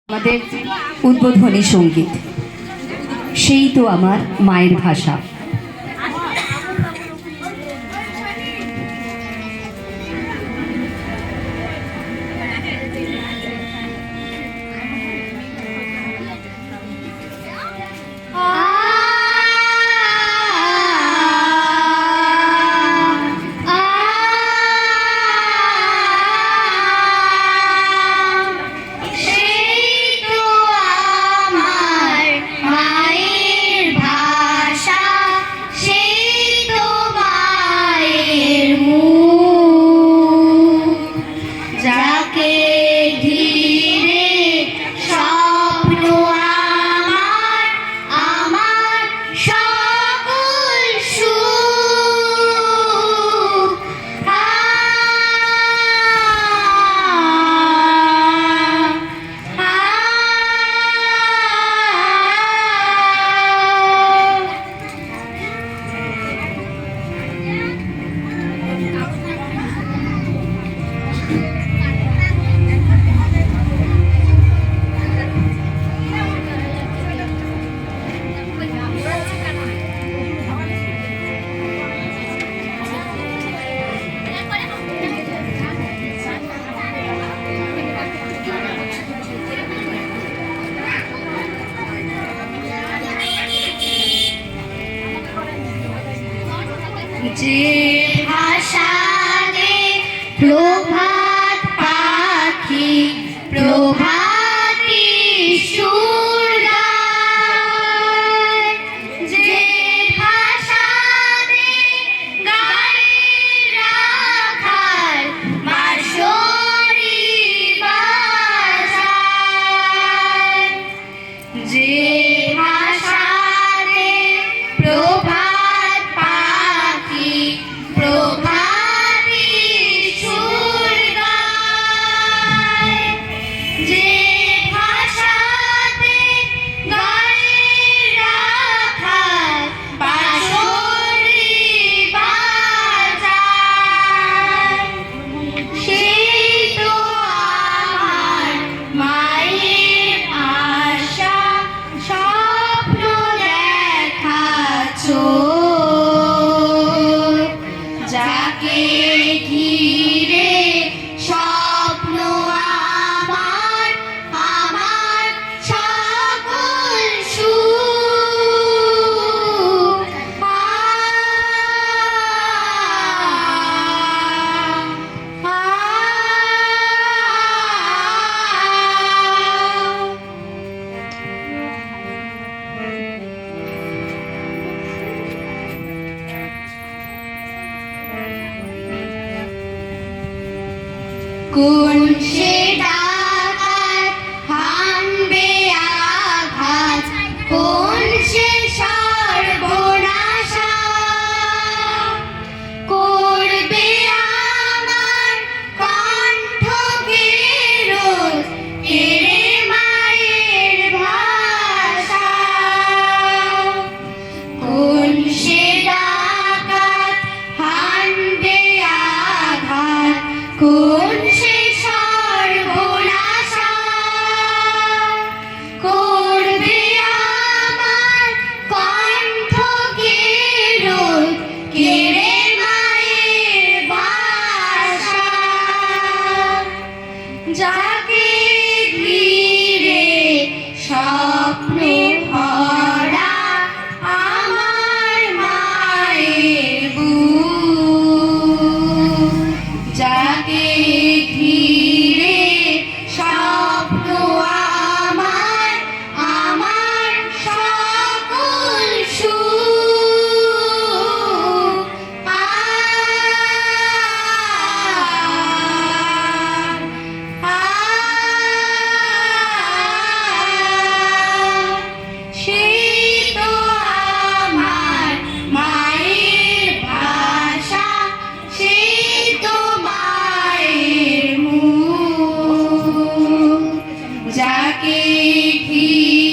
আমাদের উদ্বোধনী সঙ্গীত সেই তো আমার মায়ের ভাষা। যে ভাষাতে প্রভাত পাখি প্রভাতী সুর গায়, যে ভাষাতে গায়ে রাখাল বাঁশরি বাজায়, যে ভাষাতে প্রভাত প্রভাতী সুর গায়, যে ভাষাতে গায়ে রাখাল বাঁশরি বাজায়, সেই তো আমার মায়ের আশা, স্বপ্ন দেখা যাকে ঘিরে স্বপ্ন আমার, আমার সকল সুখ। কোন সে ডাকাত হানবে আঘাত, কোন সে সর্বনাশা করবে আমার কণ্ঠকে রোধ, কেড়ে মায়ের ভাষা। কোন সে ডাকাত হানবে আঘাত, কোন সে সর্বনাশা করবে আমার কণ্ঠকে রোধ, কেড়ে মায়ের ভাষা। যাকে ঘিরে স্বপ্ন ভরা আমার মায়ের বুক, যাকে ঘিরে স্বপ্ন আমার, আমার সকল সুখ। সেই তো আমার মায়ের ভাষা, সেই তো মায়ের মুখ, যাকে ঘিরে